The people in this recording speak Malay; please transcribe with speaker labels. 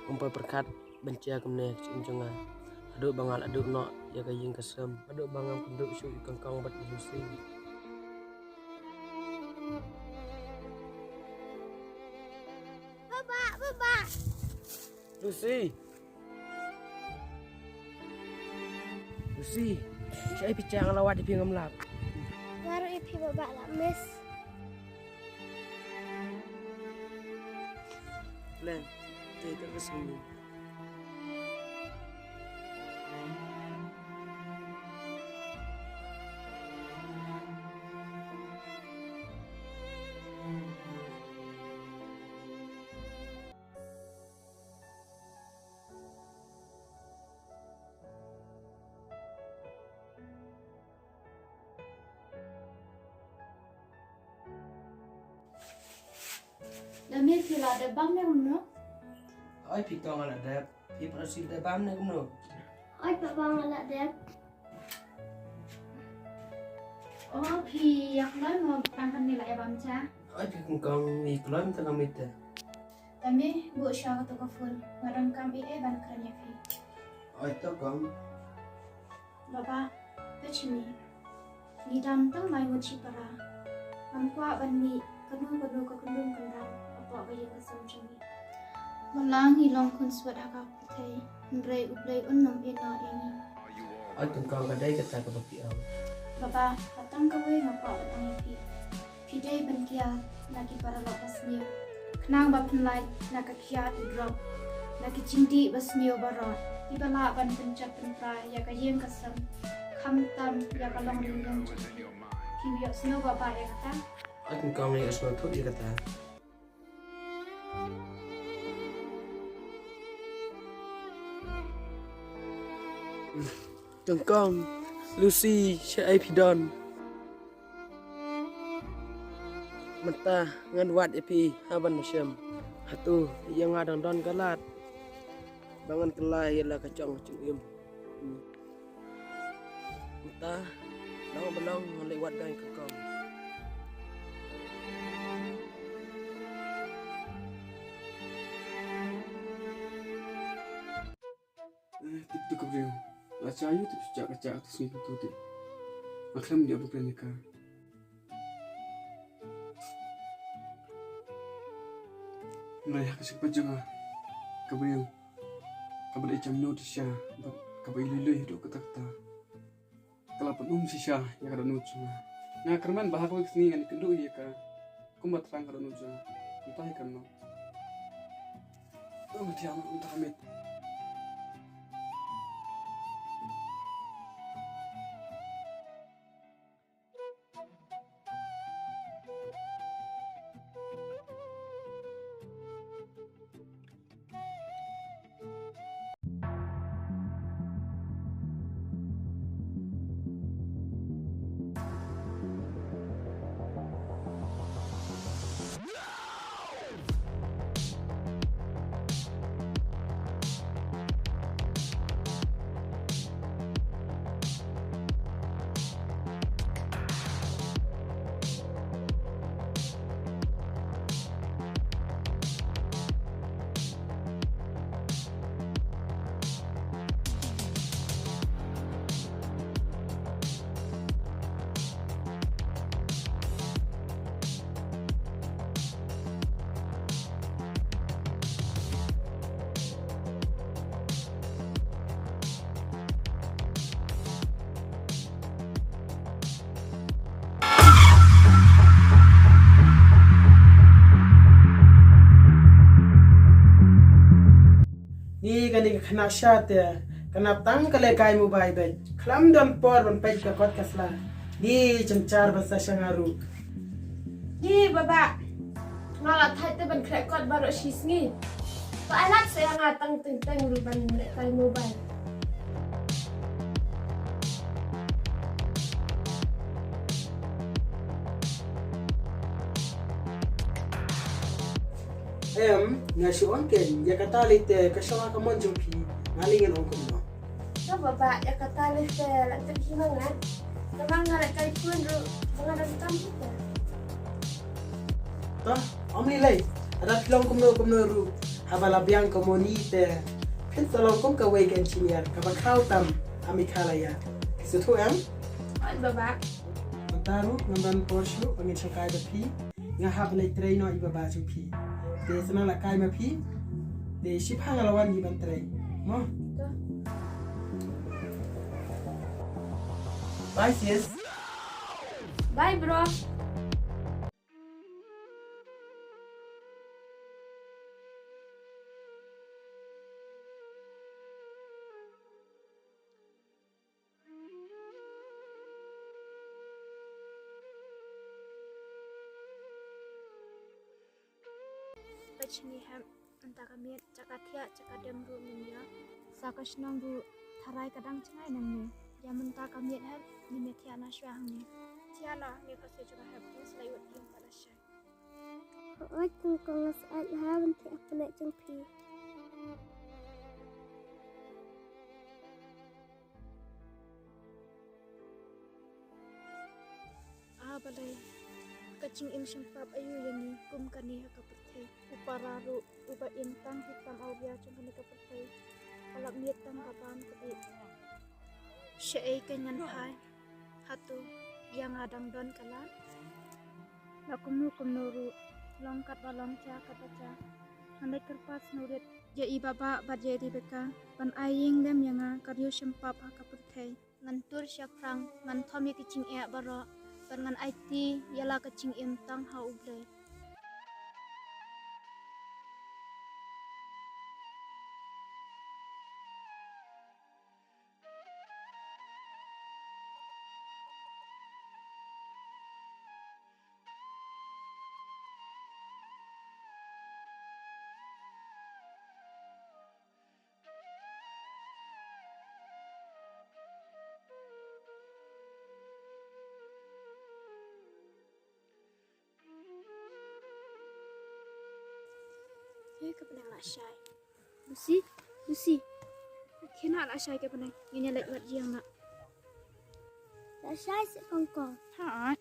Speaker 1: Umpay perkat bencia kemne cincunga. Aduk bangal aduk nok ya kaying kesem. Aduk bangam kenduk syuk kangkang bat lusi.
Speaker 2: Baba.
Speaker 1: Lucy. Saya picang lawat di pinggam lap.
Speaker 2: Baru ipi baba lah miss.
Speaker 1: Len, kita kesini.
Speaker 2: Dami pila ada bang ni umno.
Speaker 1: Ai pitong ala dap, pi prasil da bam ne kumno.
Speaker 2: Ai pak bang ala dep. Oh pi yak lai mau pangkan nila ya bamcha.
Speaker 1: Ai pi kangkang ni kelam tengah mita.
Speaker 2: Dami bu syah tu kafun ngarang kam ban keranya pi.
Speaker 1: Ai to kang.
Speaker 2: Baba, pecimi. Ni dam tang mai mochi para. Amkwa ban ni kanu ka kundung kandang. Apa bagi kasam cumi. Malang hilong kun swat haka putai. Ndrei ublei unnam ina ini.
Speaker 1: Ai kangkang kadai kata ke bapi au.
Speaker 2: Baba, patang kawe ngapa ang ipi. Pidai ban kia lagi para lopas niyo. Kenang bapen lai nakakia tu drop. Naki cinti bas niyo barot. Ibala ban pencap pentra ya kayeng kasam. Kamtam ya kalong ringgam cumi. Kibiyok snow baba ya kata.
Speaker 1: Ai kangkang ni asma tu dia kata. Kangkang, Lucy, Syai Pidon. Mata ngan wat epi haban masyam. Hato yang ngadang don galat. Bangan kelai ialah kacang cengim. Mata belong lewat dan kangkang.
Speaker 3: Itu kebriu. Baca ayu tu kacak tu sini tu tu. Maklam dia bukan nikah. Mereka kasih pajang kebriu. Kabar icam no tu sya. Kabar ililui hidup ketakta. Kalau penum si sya yang ada nut semua. Nah kerman bahak wik sini yang kenduk iya ka. Kumbat terang kada nut semua. Entah ikan no. Oh mati amat entah amit.
Speaker 1: Ni gani kena syat ya. Kena tang kale kai mobile bet. Klam don por ban page ka podcast la. Ni cencar bahasa Shangaru.
Speaker 2: Ni baba. Malah thai te ban krek kot baru sisngi. Pa alat saya ngatang tentang ruban kai mobile.
Speaker 1: Nasi onken ya kata lite kasama ka monjong pi ngalingen ongkom no.
Speaker 2: No baba ya kata lite lantar himangan. Namang ngarak kai pun ru pengadang kampung ya.
Speaker 1: Toh, omni lay. Ada film kumno ru. Abala biang komunite. Pen salong kong kawe engineer kabakau tam amikalaya. Sutu
Speaker 2: Oi baba.
Speaker 1: Mataru ngamban porshu pangin sakai bapi ngahap le train no iba baju pi. De sana la kai mapi. De ship hangalawan iban train. Mo. Bye sis.
Speaker 2: Bye bro. Bachni ham entah kami cakatia cakadem ru minya sakas nang ru tharai kadang cengai namnya jaman tak kami ham ni tiana syahnya tiana ni kasih juga ham terus lewat yang pada syah
Speaker 4: Oi tu kalau saat haven ti apa nak jumpi.
Speaker 2: balai kacing im sempap ayu yang ni kum kani haka pertai upararu uba intang hitam aubia chung kani ka pertai alak mietang kapan kedi syai kenyan phai hatu yang adang don kala nakumu kumnuru longkat balong cha katacha handai kerpas nurit ya ibaba bajeri beka pan aying dem yanga karyo sempap haka pertai ngantur syakrang ngan thomi kicing e baro dengan IT ialah kecing intang hau ublay. Hei kepenang nak syai. Lucy. Kena nak syai kepenang. Ini lek buat jiang nak.
Speaker 4: Dah syai si kongkong.
Speaker 2: Ha.